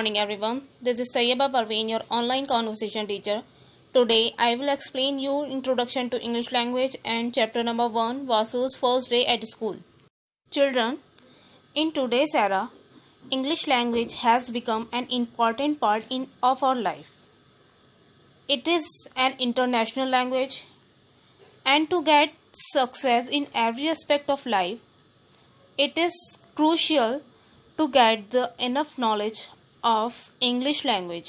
morning, everyone. This is Sayyaba Parveen, your online conversation teacher. Today, I will explain you Introduction to English Language and Chapter number 1, Vasu's First Day at School. Children, in today's era, English language has become an important part of our life. It is an international language, and to get success in every aspect of life, it is crucial to get the enough knowledge of English language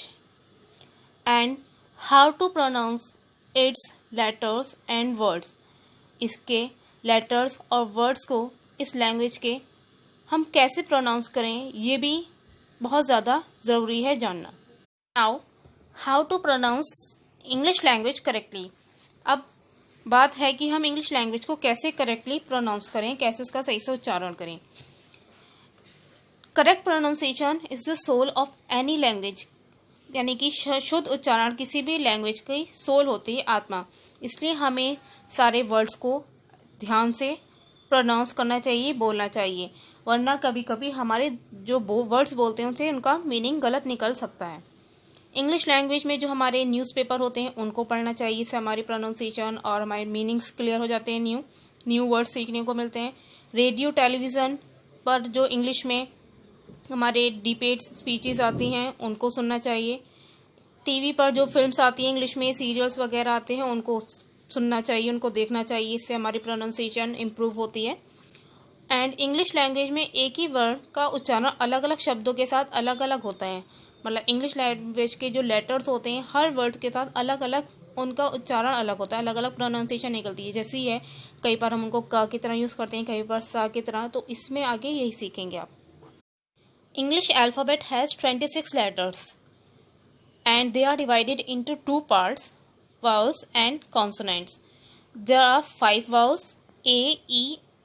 and how to pronounce its letters and words. इसके letters और words को इस language के हम कैसे pronounce करें ये भी बहुत ज़्यादा ज़रूरी है जानना. Now, how to pronounce English language correctly. अब बात है कि हम इंग्लिश लैंग्वेज को कैसे करेक्टली प्रोनाउंस करें, कैसे उसका सही से उच्चारण करें. Correct pronunciation is the soul of any language, यानी कि शुद्ध उच्चारण किसी भी लैंग्वेज की सोल होती है, आत्मा. इसलिए हमें सारे वर्ड्स को ध्यान से प्रोनाउंस करना चाहिए, बोलना चाहिए, वरना कभी कभी हमारे जो वर्ड्स बोलते हैं उनसे उनका मीनिंग गलत निकल सकता है. इंग्लिश लैंग्वेज में जो हमारे न्यूज़पेपर होते हैं उनको पढ़ना चाहिए, इससे हमारी प्रोनाउंसिएशन और हमारे मीनिंग्स क्लियर हो जाते हैं, न्यू वर्ड सीखने को मिलते हैं. रेडियो टेलीविज़न पर जो इंग्लिश में हमारे डिबेट्स स्पीचेस आती हैं उनको सुनना चाहिए. टीवी पर जो फिल्म्स आती हैं इंग्लिश में, सीरियल्स वगैरह आते हैं उनको सुनना चाहिए, उनको देखना चाहिए, इससे हमारी प्रोनाउंसिएशन इम्प्रूव होती है. एंड इंग्लिश लैंग्वेज में एक ही वर्ड का उच्चारण अलग अलग शब्दों के साथ अलग अलग होता है. मतलब इंग्लिश लैंग्वेज के जो लेटर्स होते हैं हर वर्ड के साथ अलग अलग उनका उच्चारण अलग होता है, अलग अलग प्रोनाउंसिएशन निकलती है. जैसे ही है, कई बार हम उनको क की तरह यूज़ करते हैं, कई बार सा की तरह, तो इसमें आगे यही सीखेंगे आप. English alphabet has 26 letters and they are divided into two parts, vowels and consonants. There are 5 vowels, A, E,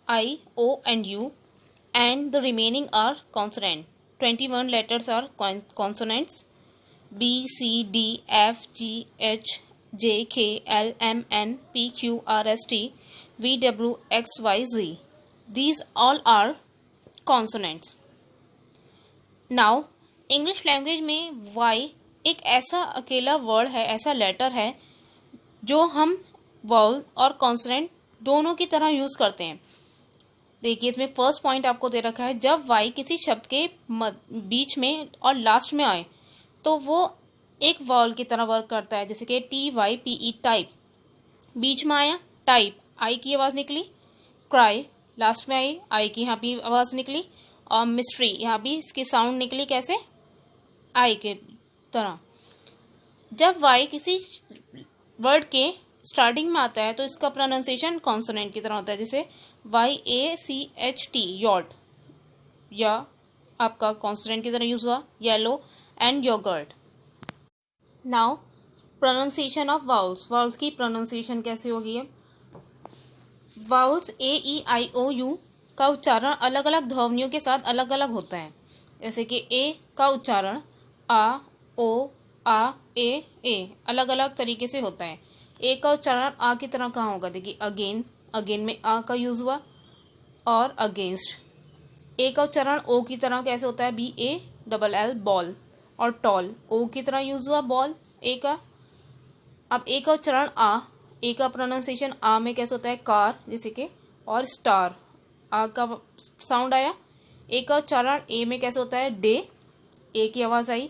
I, O and U, and the remaining are consonant. 21 letters are consonants, B, C, D, F, G, H, J, K, L, M, N, P, Q, R, S, T, V, W, X, Y, Z. These all are consonants. Now English language में Y एक ऐसा अकेला word है, ऐसा letter है जो हम vowel और कॉन्सोनेंट दोनों की तरह यूज़ करते हैं. देखिए इसमें फर्स्ट पॉइंट आपको दे रखा है, जब वाई किसी शब्द के बीच में और लास्ट में आए तो वो एक वाउल की तरह वर्क करता है. जैसे कि TYPE टाइप, बीच में आया टाइप, आई की आवाज़ निकली. क्राई लास्ट में आई, आई की यहाँ भी आवाज़ निकली. और मिस्ट्री यहाँ भी इसकी साउंड निकली कैसे, आई के तरह. जब वाई किसी वर्ड के स्टार्टिंग में आता है तो इसका प्रोनाउंसिएशन कॉन्सोनेंट की तरह होता है. जैसे YACHT यॉट, या आपका कॉन्सोनेंट की तरह यूज हुआ. Yellow and yogurt. Now pronunciation of vowels. Vowels की प्रोनाउंसिएशन कैसे होगी है. वाउल्स AEIOU का उच्चारण अलग अलग ध्वनियों के साथ अलग अलग होता है. जैसे कि ए का उच्चारण आ, ओ, आ, ए अलग अलग तरीके से होता है. ए का उच्चारण आ की तरह कहाँ होगा, देखिए अगेन, अगेन में आ का यूज हुआ, और अगेंस्ट. ए का उच्चारण ओ की तरह कैसे होता है, BALL बॉल, और टॉल ओ की तरह यूज हुआ, बॉल ए का. अब ए का उच्चारण आ, ए का प्रोनाउंसिएशन आ में कैसे होता है, कार जैसे कि, और स्टार आ का साउंड आया. ए का उच्चारण ए में कैसे होता है, डे, ए की आवाज़ आई.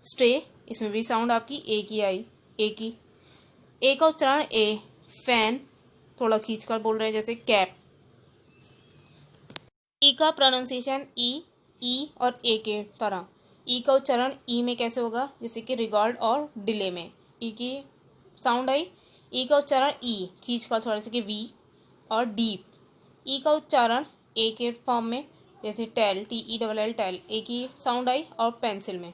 स्टे, इसमें भी साउंड आपकी ए की आई, ए की. ए का उच्चारण ए, फैन थोड़ा खींचकर बोल रहे हैं जैसे कैप. ई का प्रोनाउंसिएशन ई और ए के तरह. ई का उच्चारण ई में कैसे होगा, जैसे कि रिगार्ड और डिले में ई की साउंड आई. ई का उच्चारण ई खींचकर थोड़ा सा कि वी और डीप. ई का उच्चारण ए के फॉर्म में जैसे टेल, TELL टेल, ए की साउंड आई, और पेंसिल में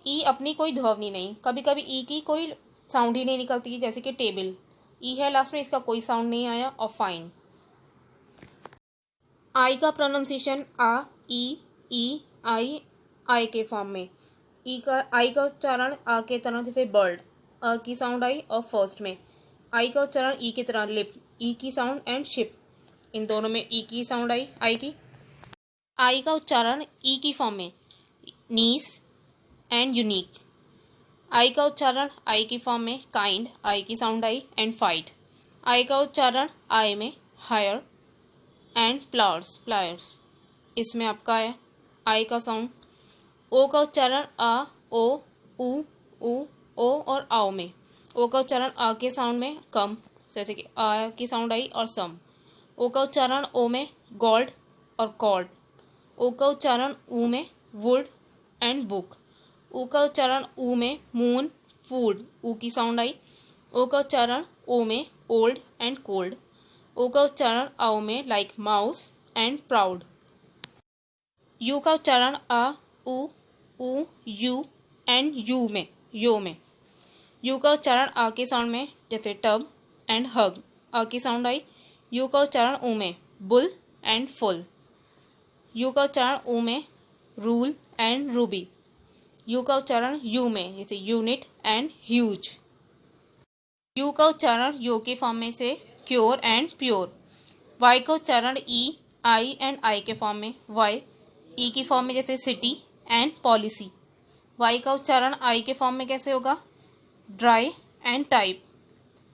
ई अपनी कोई ध्वनि नहीं, कभी कभी ई की कोई साउंड ही नहीं निकलती, जैसे कि टेबल, ई है लास्ट में, इसका कोई साउंड नहीं आया. और फाइन. आई का प्रोनाउंसिएशन आ, ई आई के फॉर्म में. आई का उच्चारण आ के तरह जैसे बर्ड, अ की साउंड आई और फर्स्ट में. आई का उच्चारण ई की तरह लिप, ई की साउंड, एंड शिप, इन दोनों में ई की साउंड आई, आई की. आई का उच्चारण ई की फॉर्म में, नीस एंड यूनिक। आई का उच्चारण आई की फॉर्म में काइंड, आई की साउंड आई, एंड फाइट। आई का उच्चारण आई में हायर एंड प्लायर्स, प्लायर्स इसमें आपका है आई का साउंड। ओ का उच्चारण आ, ओ, उ, ओ और आओ में। ओ का उच्चारण आ के साउंड में कम, जैसे कि आ की साउंड आई और सम। ओ का उच्चारण ओ में गॉड और कॉड। ओ का उच्चारण ऊ में वुड एंड बुक। ऊ का उच्चारण ऊ में मून, फूड, ऊ की साउंड आई। ओ का उच्चारण ओ में ओल्ड एंड कोल्ड। ओ का उच्चारण आओ में like mouse and proud. You का उच्चारण आ, उ, यू एंड यू में, यो में। यू का उच्चारण आ के साउंड में जैसे टब एंड हग, आ की साउंड आई। यू का उच्चारण ऊ में बुल एंड फुल। यू का उच्चारण ऊ में रूल एंड रूबी। यू का उच्चारण यू में जैसे यूनिट एंड ह्यूज। यू का उच्चारण यो के फॉर्म में से क्योर एंड प्योर। वाई का उच्चारण ई, आई एंड आई के फॉर्म में वाई, ई की फॉर्म में जैसे सिटी एंड पॉलिसी। वाई का उच्चारण आई के फॉर्म में कैसे होगा, ड्राई एंड टाइप।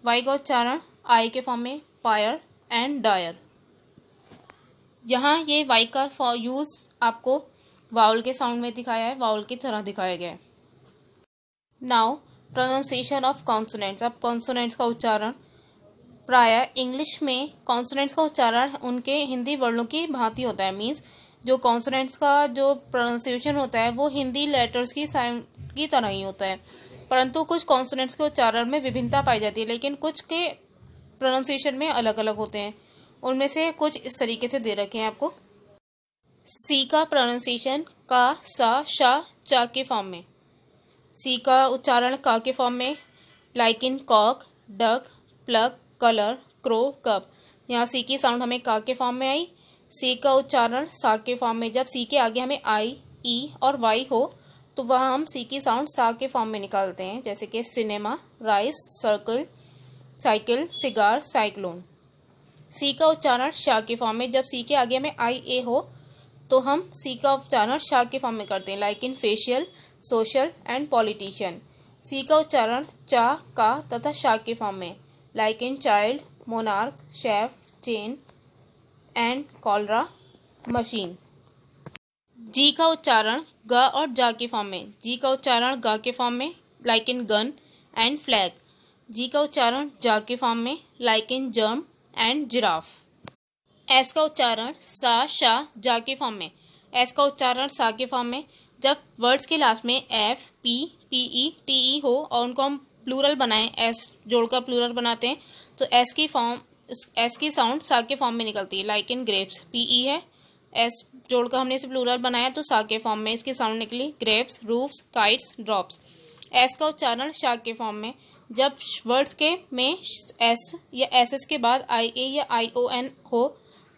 वाई का उच्चारण आई के फॉर्म में फायर एंड डायर। यहाँ ये वाई का यूज आपको वाउल के साउंड में दिखाया है, वाउल की तरह दिखाया गया है। Now pronunciation of consonants. अब कॉन्सोनेंट्स का उच्चारण प्राय इंग्लिश में कॉन्सोनेंट्स का उच्चारण उनके हिंदी वर्णों की भांति होता है। मीन्स जो कॉन्सोनेंट्स का जो प्रोनाउंसिएशन होता है वो हिंदी लेटर्स की साउंड की तरह ही होता है, परंतु कुछ कॉन्सोनेंट्स के उच्चारण में विभिन्नता पाई जाती है, लेकिन कुछ के प्रोनाउंसिएशन में अलग अलग होते हैं। उनमें से कुछ इस तरीके से दे रखे हैं आपको। सी का प्रोनाउंसिएशन का, सा, शा, चा के फॉर्म में। सी का उच्चारण का के फॉर्म में like in cock, duck, plug, colour, crow, cup. यहाँ सी की साउंड हमें का के फॉर्म में आई। सी का उच्चारण सा के फॉर्म में, जब सी के आगे हमें आई, ई और वाई हो तो वह हम सी की साउंड सा के फॉर्म में निकालते हैं, जैसे कि cinema, rice, circle, cycle, cigar, cyclone. C का उच्चारण शा के फॉर्म में, जब सी के आगे हमें आई, ए हो तो हम सी का उच्चारण शा के फॉर्म में करते हैं, like in facial, social and politician. C का उच्चारण चा, का तथा शा के फॉर्म में, like in child, monarch, chef, chain and cholera, machine. G का उच्चारण ग और जा के फॉर्म में। जी का उच्चारण गा के फॉर्म में, like in gun and flag. G का उच्चारण जा के फॉर्म में, like in germ and giraffe. S का उच्चारण सा, शा, जा के फॉर्म में। एस का उच्चारण सा के फॉर्म में, जब वर्ड्स के लास्ट में एफ, पी, पीई, टीई हो और उनको हम प्लूरल बनाएं, एस जोड़कर प्लूरल बनाते हैं, तो एस की साउंड सा के फॉर्म में निकलती है, लाइक इन ग्रेप्स। पीई है, एस जोड़कर हमने इसे प्लूरल बनाया तो सा के फॉर्म में इसकी साउंड निकली, grapes, roofs, kites, drops. S का उच्चारण शा के फॉर्म में, जब वर्ड्स के में एस या एस के बाद आई ए या आई ओ एन हो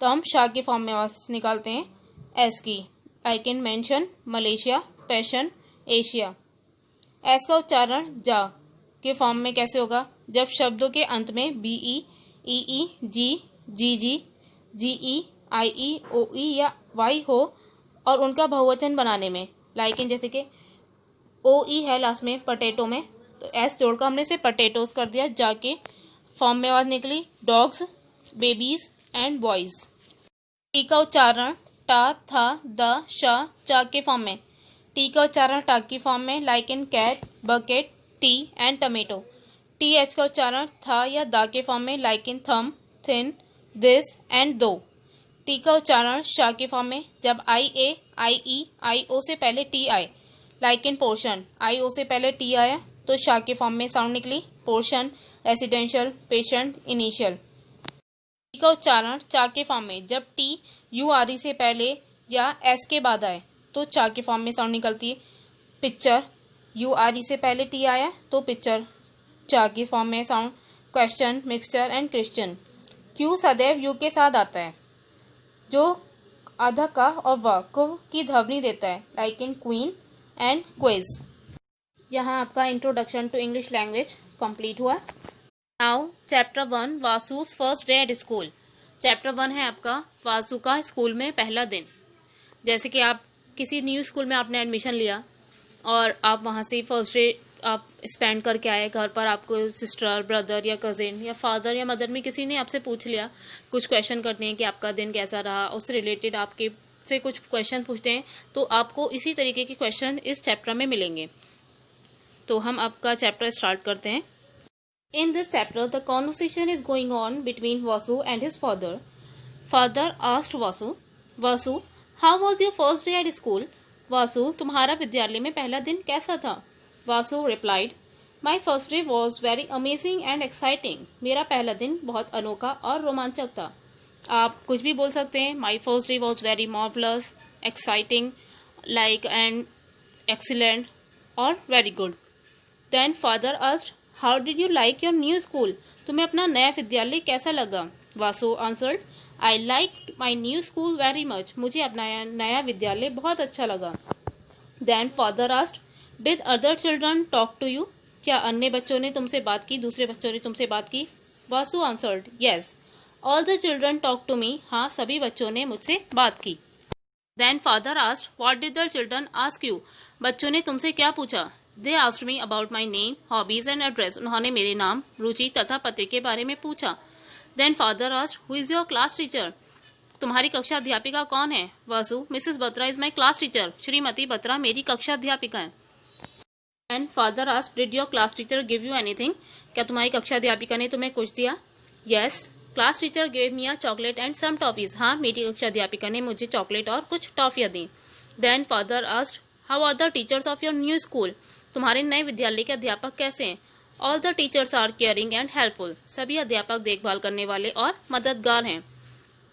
तो हम शा के फॉर्म में आवाज निकालते हैं एस की, like in mention, Malaysia, passion, Asia. S का उच्चारण जा के फॉर्म में कैसे होगा, जब शब्दों के अंत में बीई, ई, जी, जीई, आई, ओई या वाई हो और उनका बहुवचन बनाने में, लाइक इन जैसे कि ओई है लास्ट में पटेटो में, तो एस जोड़कर हमने इसे पटेटोस कर दिया, जाके फॉर्म में आवाज निकली dogs, babies and boys. T का उच्चारण टा, था, द, शा, चा के फॉर्म में। टी का उच्चारण टा की फॉर्म में, like in cat, bucket, tea and tomato. T H का उच्चारण था या दा के फॉर्म में, लाइक इन थम, थिन, दिस एंड दो। टी का उच्चारण शा के फॉर्म में, जब आई ए, आई ई, आई ओ से पहले टी आए, लाइक इन पोर्शन, आई ओ से पहले टी आया तो शा के फॉर्म में साउंड निकली, portion, residential, patient, initial. T का उच्चारण चा के फॉर्म में, जब टी यू आर ई से पहले या एस के बाद आए तो चा के फॉर्म में साउंड निकलती है। पिक्चर, यू आर ई से पहले टी आया तो पिक्चर, चा की फॉर्म में sound. Question, mixture and Christian. Q सदैव यू के साथ आता है, जो आधा का और व को की ध्वनि देता है, like in queen and quiz. यहाँ आपका introduction to English language complete हुआ। Now chapter 1, Vasu's first day at school. Chapter 1 है आपका वासु का स्कूल में पहला दिन। जैसे कि आप किसी न्यू स्कूल में आपने एडमिशन लिया और आप वहाँ से फर्स्ट डे आप स्पेंड करके आए, घर पर आपको सिस्टर, ब्रदर या कजिन या फादर या मदर में किसी ने आपसे पूछ लिया, कुछ क्वेश्चन करते हैं कि आपका दिन कैसा रहा, उससे रिलेटेड आपके से कुछ क्वेश्चन पूछते हैं, तो आपको इसी तरीके के क्वेश्चन इस चैप्टर में मिलेंगे। तो हम आपका चैप्टर स्टार्ट करते हैं। In this chapter the conversation is going on between Vasu and his father. Father asked Vasu, Vasu how was your first day at school? Vasu, तुम्हारा विद्यालय में पहला दिन कैसा था? Vasu replied, my first day was very amazing and exciting. मेरा पहला दिन बहुत अनोखा और रोमांचक था। आप कुछ भी बोल सकते हैं। My first day was very marvellous, exciting, like and excellent और very good. Then father asked, how did you like your new school? तुम्हें अपना नया विद्यालय कैसा लगा? Vasu answered, I like my new school very much. मुझे अपना नया विद्यालय बहुत अच्छा लगा। Then father asked, did other children talk to you? क्या अन्य बच्चों ने तुमसे बात की, दूसरे बच्चों ने तुमसे बात की? Vasu answered, yes all the children talk to me. हाँ, सभी बच्चों ने मुझसे बात की। Then father asked, what did the children ask you? बच्चों ने तुमसे क्या पूछा? They asked me about my name, hobbies and address. उन्होंने मेरे नाम, रुचि तथा पते के बारे में पूछा। Then father asked, who is your class teacher? तुम्हारी कक्षा अध्यापिका कौन है? Vasu, Mrs Batra is my class teacher. श्रीमती बत्रा मेरी कक्षा अध्यापिका है। And father asked, did your class teacher give you anything? क्या तुम्हारी कक्षा अध्यापिका ने तुम्हें कुछ दिया? Yes, class teacher gave me a chocolate and some toffees. हाँ, मेरी कक्षा अध्यापिका ने मुझे चॉकलेट और कुछ टॉफियां दी। Then father asked, how are the teachers of your new school? तुम्हारे नए विद्यालय के अध्यापक कैसे हैं? All the teachers are caring and helpful. सभी अध्यापक देखभाल करने वाले और मददगार हैं।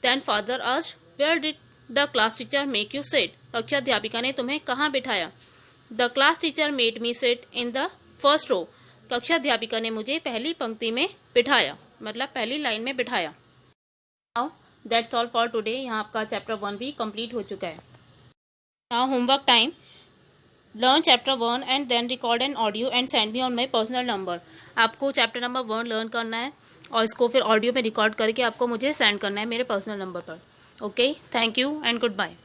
Then father asked, where did the class teacher make you sit? कक्षा अध्यापिका ने तुम्हें कहाँ बिठाया? The class teacher made me sit in the first row. कक्षा अध्यापिका ने मुझे पहली पंक्ति में बिठाया, मतलब पहली लाइन में बिठाया। Now that's all for today. यहाँ आपका चैप्टर 1 भी कंप्लीट हो चुका है। Now homework time. Learn chapter 1 and then record an audio and send me on my personal number. आपको चैप्टर नंबर 1 लर्न करना है और इसको फिर ऑडियो में रिकॉर्ड करके आपको मुझे सेंड करना है मेरे पर्सनल नंबर पर। Okay, thank you and good bye.